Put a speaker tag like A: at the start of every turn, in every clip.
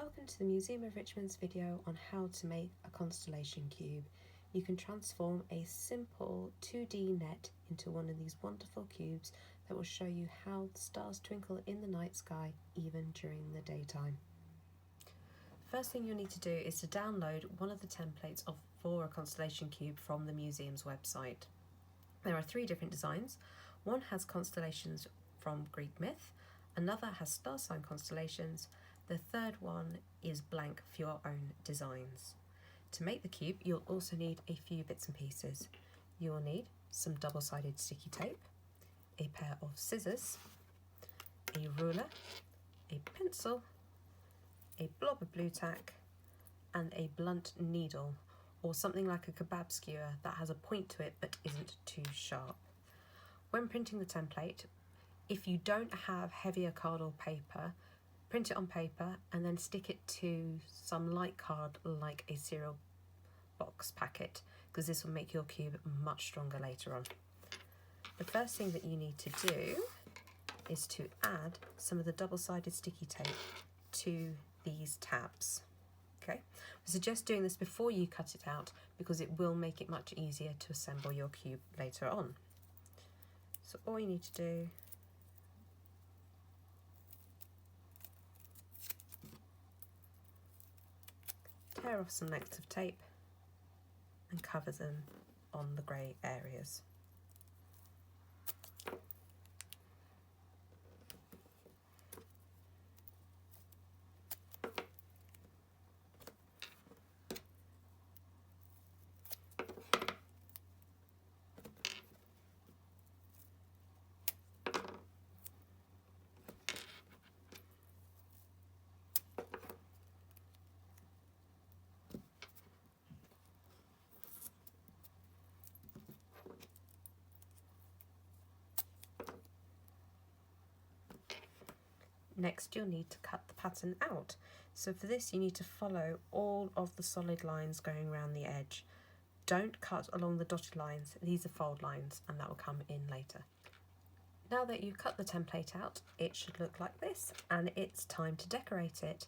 A: Welcome to the Museum of Richmond's video on how to make a constellation cube. You can transform a simple 2D net into one of these wonderful cubes that will show you how the stars twinkle in the night sky even during the daytime. First thing you'll need to do is to download one of the templates for a constellation cube from the museum's website. There are 3 different designs. One has constellations from Greek myth, another has star sign constellations, the third one is blank for your own designs. To make the cube, you'll also need a few bits and pieces. You will need some double-sided sticky tape, a pair of scissors, a ruler, a pencil, a blob of blue tack, and a blunt needle, or something like a kebab skewer that has a point to it but isn't too sharp. When printing the template, if you don't have heavier card or paper, print it on paper and then stick it to some light card like a cereal box packet, because this will make your cube much stronger later on. The first thing that you need to do is to add some of the double-sided sticky tape to these tabs. Okay, I suggest doing this before you cut it out because it will make it much easier to assemble your cube later on. So all you need to do tear off some lengths of tape and cover them on the grey areas. Next, you'll need to cut the pattern out. So for this, you need to follow all of the solid lines going around the edge. Don't cut along the dotted lines, these are fold lines, and that will come in later. Now that you've cut the template out, it should look like this, and it's time to decorate it.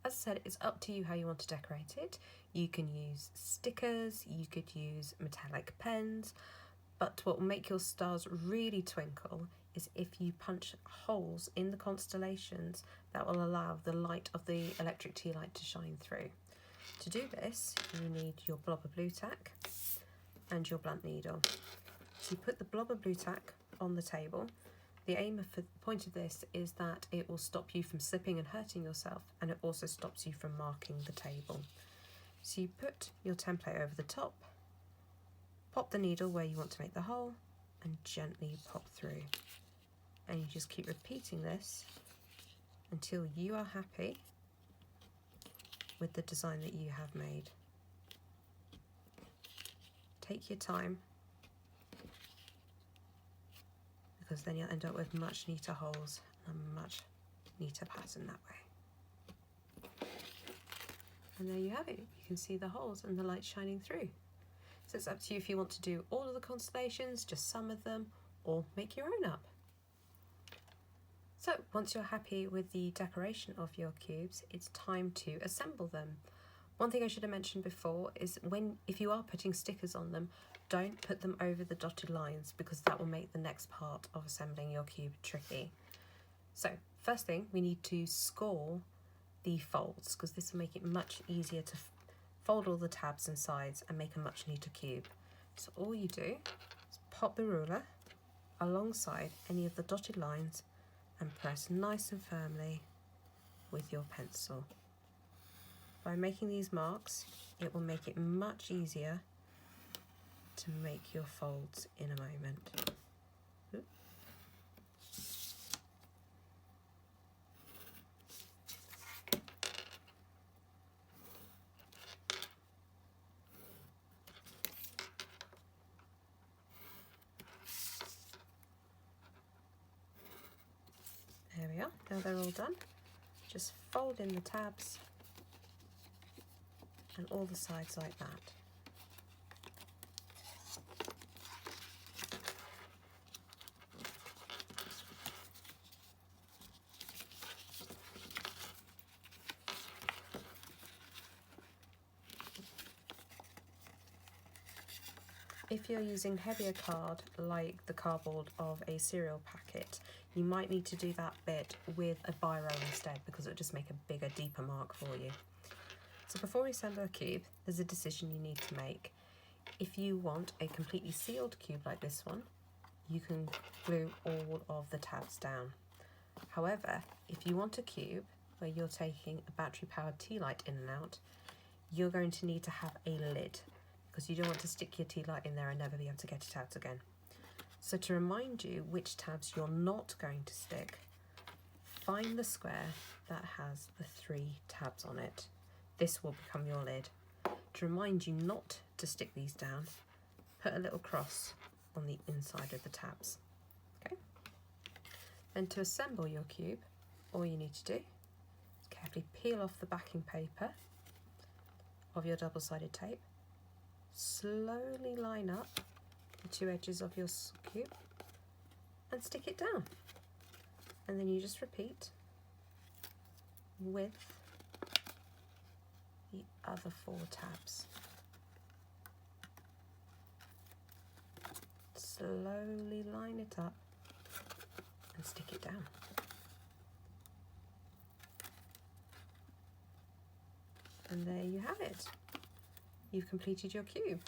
A: As I said, it's up to you how you want to decorate it. You can use stickers, you could use metallic pens, but what will make your stars really twinkle is if you punch holes in the constellations that will allow the light of the electric tea light to shine through. To do this, you need your blob of blue tack and your blunt needle. So you put the blob of blue tack on the table. The point of this is that it will stop you from slipping and hurting yourself, and it also stops you from marking the table. So you put your template over the top, pop the needle where you want to make the hole, and gently pop through. And you just keep repeating this until you are happy with the design that you have made. Take your time, because then you'll end up with much neater holes and a much neater pattern that way. And there you have it. You can see the holes and the light shining through. So it's up to you if you want to do all of the constellations, just some of them, or make your own up. So once you're happy with the decoration of your cubes, it's time to assemble them. One thing I should have mentioned before is if you are putting stickers on them, don't put them over the dotted lines, because that will make the next part of assembling your cube tricky. So first thing, we need to score the folds, because this will make it much easier to fold all the tabs and sides and make a much neater cube. So all you do is pop the ruler alongside any of the dotted lines and press nice and firmly with your pencil. By making these marks, it will make it much easier to make your folds in a moment. Oop. There we are, now they're all done. Just fold in the tabs and all the sides like that. If you're using heavier card, like the cardboard of a cereal packet, you might need to do that bit with a biro instead, because it'll just make a bigger, deeper mark for you. So before we assemble a cube, there's a decision you need to make. If you want a completely sealed cube like this one, you can glue all of the tabs down. However, if you want a cube where you're taking a battery-powered tea light in and out, you're going to need to have a lid, because you don't want to stick your tea light in there and never be able to get it out again. So to remind you which tabs you're not going to stick, find the square that has the 3 tabs on it. This will become your lid. To remind you not to stick these down, put a little cross on the inside of the tabs. Okay. Then to assemble your cube, all you need to do is carefully peel off the backing paper of your double-sided tape, slowly line up the 2 edges of your cube and stick it down. And then you just repeat with the other 4 tabs. Slowly line it up and stick it down. And there you have it. You've completed your cube.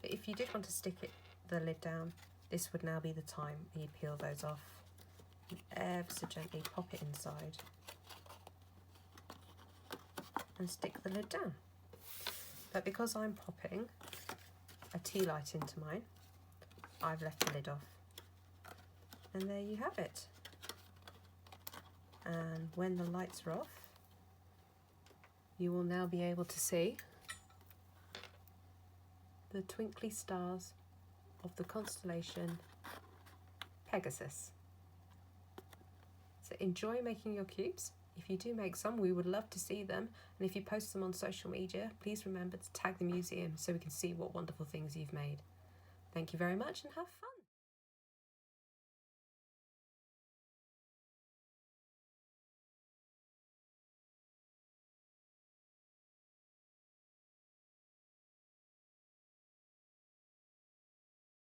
A: But if you did want to stick the lid down, this would now be the time you peel those off and ever so gently pop it inside and stick the lid down. But because I'm popping a tea light into mine, I've left the lid off. And there you have it. And when the lights are off, you will now be able to see the twinkly stars of the constellation Pegasus. So enjoy making your cubes. If you do make some, we would love to see them. And if you post them on social media, please remember to tag the museum so we can see what wonderful things you've made. Thank you very much and have fun.